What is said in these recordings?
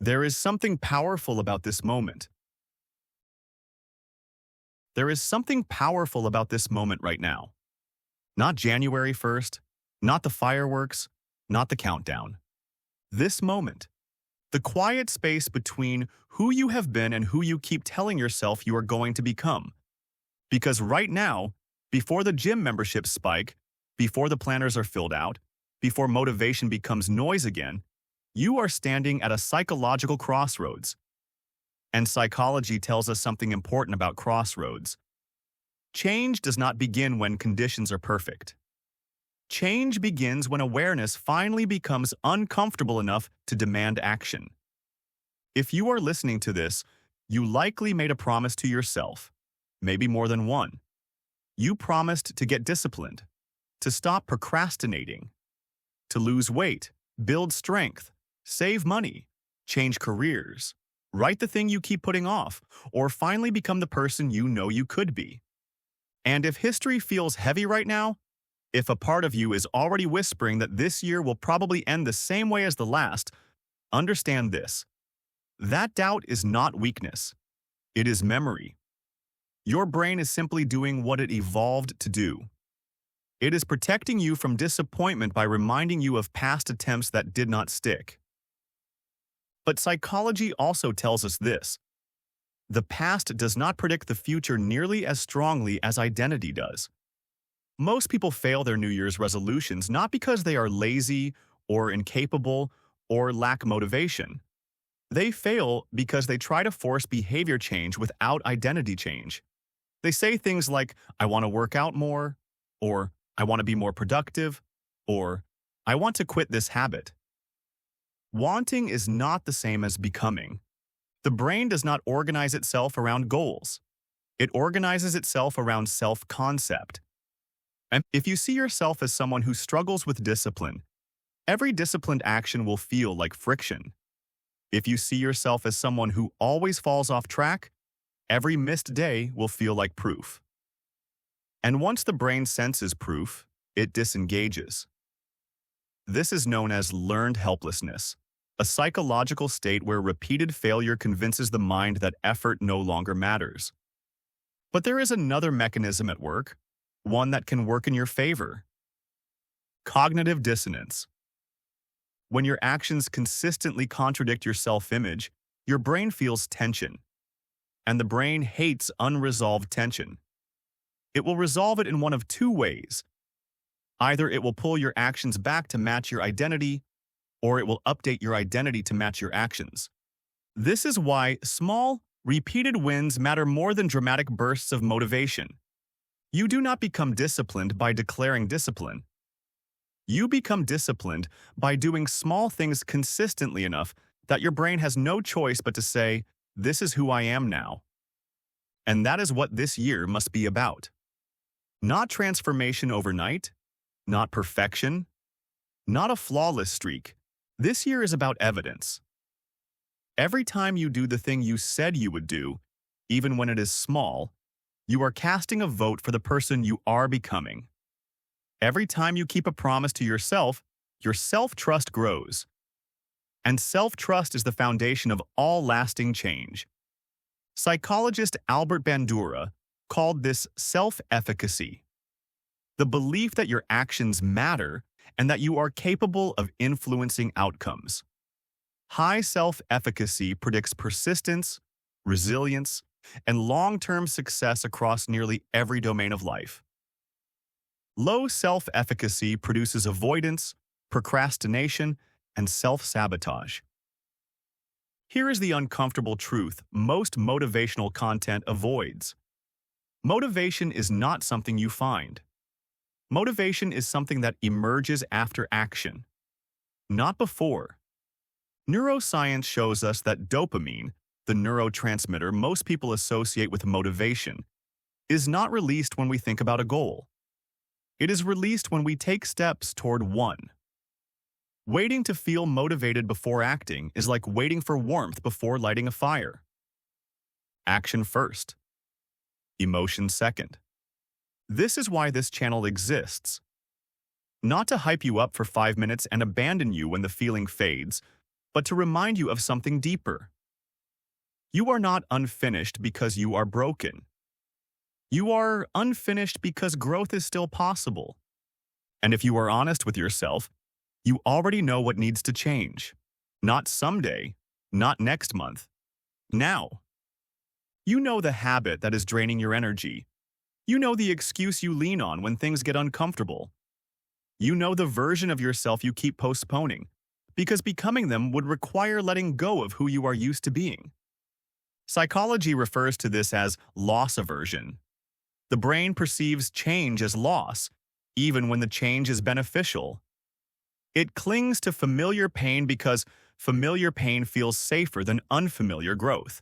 There is something powerful about this moment. There is something powerful about this moment right now. Not January 1st, not the fireworks, not the countdown. This moment. The quiet space between who you have been and who you keep telling yourself you are going to become. Because right now, before the gym memberships spike, before the planners are filled out, before motivation becomes noise again, you are standing at a psychological crossroads. And psychology tells us something important about crossroads. Change does not begin when conditions are perfect. Change begins when awareness finally becomes uncomfortable enough to demand action. If you are listening to this, you likely made a promise to yourself, maybe more than one. You promised to get disciplined, to stop procrastinating, to lose weight, build strength, save money, change careers, write the thing you keep putting off, or finally become the person you know you could be. And if history feels heavy right now, if a part of you is already whispering that this year will probably end the same way as the last, understand this. That doubt is not weakness. It is memory. Your brain is simply doing what it evolved to do. It is protecting you from disappointment by reminding you of past attempts that did not stick. But psychology also tells us this. The past does not predict the future nearly as strongly as identity does. Most people fail their New Year's resolutions not because they are lazy or incapable or lack motivation. They fail because they try to force behavior change without identity change. They say things like, I want to work out more, or I want to be more productive, or I want to quit this habit. Wanting is not the same as becoming. The brain does not organize itself around goals. It organizes itself around self-concept. And if you see yourself as someone who struggles with discipline, every disciplined action will feel like friction. If you see yourself as someone who always falls off track, every missed day will feel like proof. And once the brain senses proof, it disengages. This is known as learned helplessness, a psychological state where repeated failure convinces the mind that effort no longer matters. But there is another mechanism at work, one that can work in your favor. Cognitive dissonance. When your actions consistently contradict your self-image, your brain feels tension. And the brain hates unresolved tension. It will resolve it in one of two ways. Either it will pull your actions back to match your identity, or it will update your identity to match your actions. This is why small, repeated wins matter more than dramatic bursts of motivation. You do not become disciplined by declaring discipline. You become disciplined by doing small things consistently enough that your brain has no choice but to say, this is who I am now. And that is what this year must be about. Not transformation overnight, not perfection, not a flawless streak. This year is about evidence. Every time you do the thing you said you would do, even when it is small, you are casting a vote for the person you are becoming. Every time you keep a promise to yourself, your self-trust grows. And self-trust is the foundation of all lasting change. Psychologist Albert Bandura called this self-efficacy, the belief that your actions matter and that you are capable of influencing outcomes. High self-efficacy predicts persistence, resilience, and long-term success across nearly every domain of life. Low self-efficacy produces avoidance, procrastination, and self-sabotage. Here is the uncomfortable truth most motivational content avoids. Motivation is not something you find. Motivation is something that emerges after action, not before. Neuroscience shows us that dopamine, the neurotransmitter most people associate with motivation, is not released when we think about a goal. It is released when we take steps toward one. Waiting to feel motivated before acting is like waiting for warmth before lighting a fire. Action first. Emotion second. This is why this channel exists. Not to hype you up for 5 minutes and abandon you when the feeling fades, but to remind you of something deeper. You are not unfinished because you are broken. You are unfinished because growth is still possible. And if you are honest with yourself, you already know what needs to change. Not someday, not next month. Now. You know the habit that is draining your energy. You know the excuse you lean on when things get uncomfortable. You know the version of yourself you keep postponing, because becoming them would require letting go of who you are used to being. Psychology refers to this as loss aversion. The brain perceives change as loss, even when the change is beneficial. It clings to familiar pain because familiar pain feels safer than unfamiliar growth.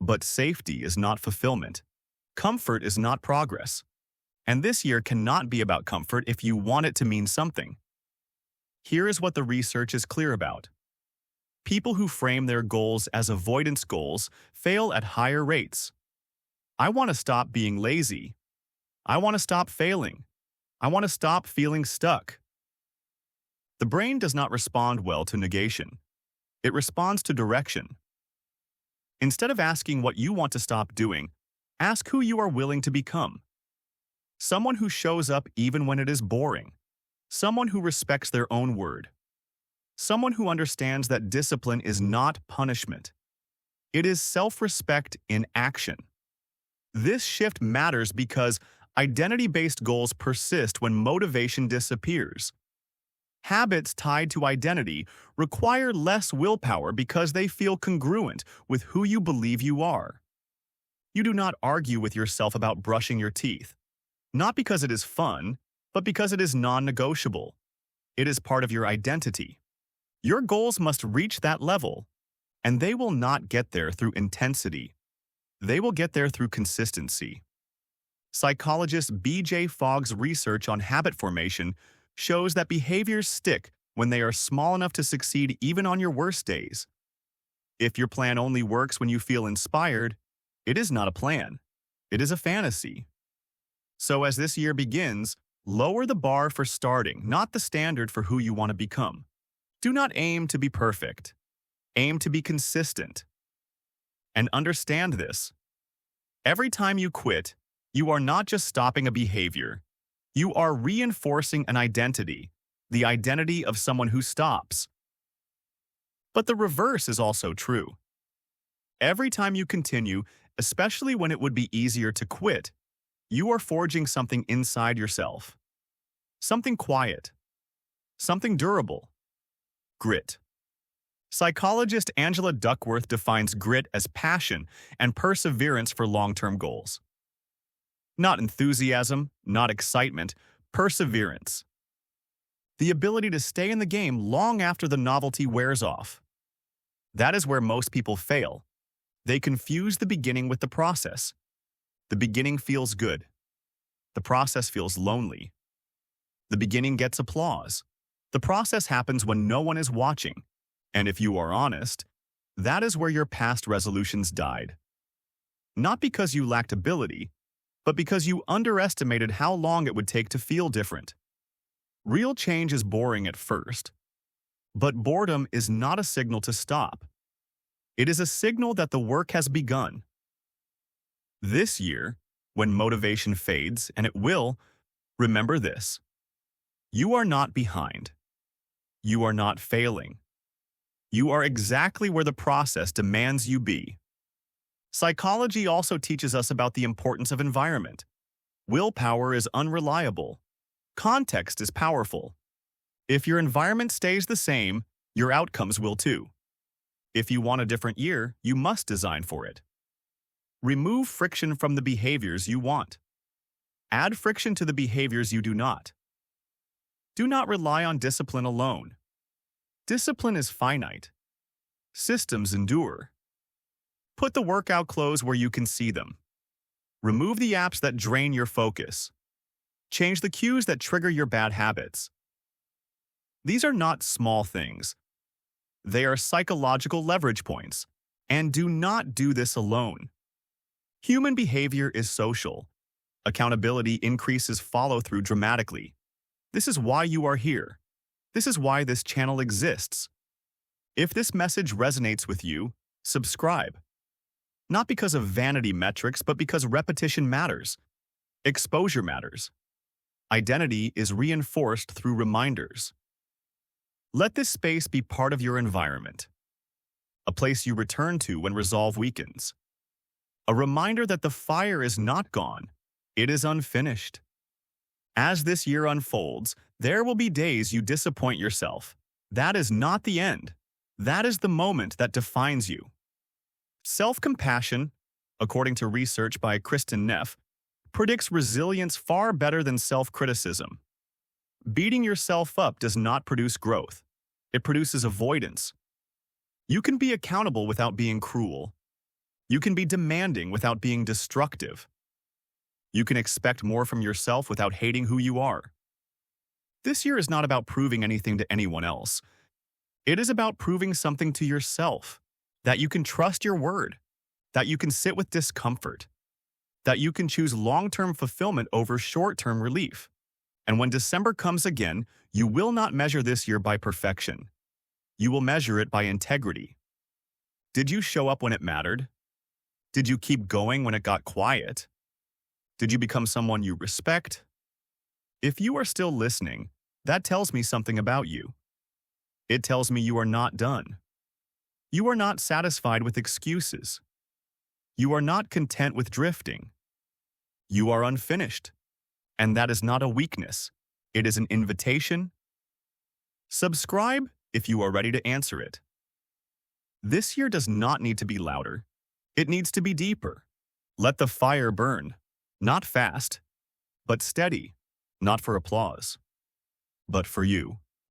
But safety is not fulfillment. Comfort is not progress. And this year cannot be about comfort if you want it to mean something. Here is what the research is clear about. People who frame their goals as avoidance goals fail at higher rates. I want to stop being lazy. I want to stop failing. I want to stop feeling stuck. The brain does not respond well to negation. It responds to direction. Instead of asking what you want to stop doing, ask who you are willing to become. Someone who shows up even when it is boring. Someone who respects their own word. Someone who understands that discipline is not punishment. It is self-respect in action. This shift matters because identity-based goals persist when motivation disappears. Habits tied to identity require less willpower because they feel congruent with who you believe you are. You do not argue with yourself about brushing your teeth, not because it is fun, but because it is non-negotiable. It is part of your identity. Your goals must reach that level, and they will not get there through intensity. They will get there through consistency. Psychologist B.J. Fogg's research on habit formation shows that behaviors stick when they are small enough to succeed even on your worst days. If your plan only works when you feel inspired, it is not a plan. It is a fantasy. So as this year begins, lower the bar for starting, not the standard for who you want to become. Do not aim to be perfect. Aim to be consistent. And understand this. Every time you quit, you are not just stopping a behavior. You are reinforcing an identity, the identity of someone who stops. But the reverse is also true. Every time you continue, especially when it would be easier to quit, you are forging something inside yourself. Something quiet. Something durable. Grit. Psychologist Angela Duckworth defines grit as passion and perseverance for long-term goals. Not enthusiasm, not excitement, perseverance. The ability to stay in the game long after the novelty wears off. That is where most people fail. They confuse the beginning with the process. The beginning feels good. The process feels lonely. The beginning gets applause. The process happens when no one is watching. And if you are honest, that is where your past resolutions died. Not because you lacked ability, but because you underestimated how long it would take to feel different. Real change is boring at first, but boredom is not a signal to stop. It is a signal that the work has begun. This year, when motivation fades, and it will, remember this. You are not behind. You are not failing. You are exactly where the process demands you be. Psychology also teaches us about the importance of environment. Willpower is unreliable. Context is powerful. If your environment stays the same, your outcomes will too. If you want a different year, you must design for it. Remove friction from the behaviors you want. Add friction to the behaviors you do not. Do not rely on discipline alone. Discipline is finite. Systems endure. Put the workout clothes where you can see them. Remove the apps that drain your focus. Change the cues that trigger your bad habits. These are not small things. They are psychological leverage points. And do not do this alone. Human behavior is social. Accountability increases follow-through dramatically. This is why you are here. This is why this channel exists. If this message resonates with you, subscribe. Not because of vanity metrics, but because repetition matters. Exposure matters. Identity is reinforced through reminders. Let this space be part of your environment, a place you return to when resolve weakens. A reminder that the fire is not gone, it is unfinished. As this year unfolds, there will be days you disappoint yourself. That is not the end. That is the moment that defines you. Self-compassion, according to research by Kristin Neff, predicts resilience far better than self-criticism. Beating yourself up does not produce growth. It produces avoidance. You can be accountable without being cruel. You can be demanding without being destructive. You can expect more from yourself without hating who you are. This year is not about proving anything to anyone else. It is about proving something to yourself, that you can trust your word, that you can sit with discomfort, that you can choose long-term fulfillment over short-term relief. And when December comes again, you will not measure this year by perfection. You will measure it by integrity. Did you show up when it mattered? Did you keep going when it got quiet? Did you become someone you respect? If you are still listening, that tells me something about you. It tells me you are not done. You are not satisfied with excuses. You are not content with drifting. You are unfinished. And that is not a weakness. It is an invitation. Subscribe if you are ready to answer it. This year does not need to be louder. It needs to be deeper. Let the fire burn, not fast, but steady, not for applause, but for you.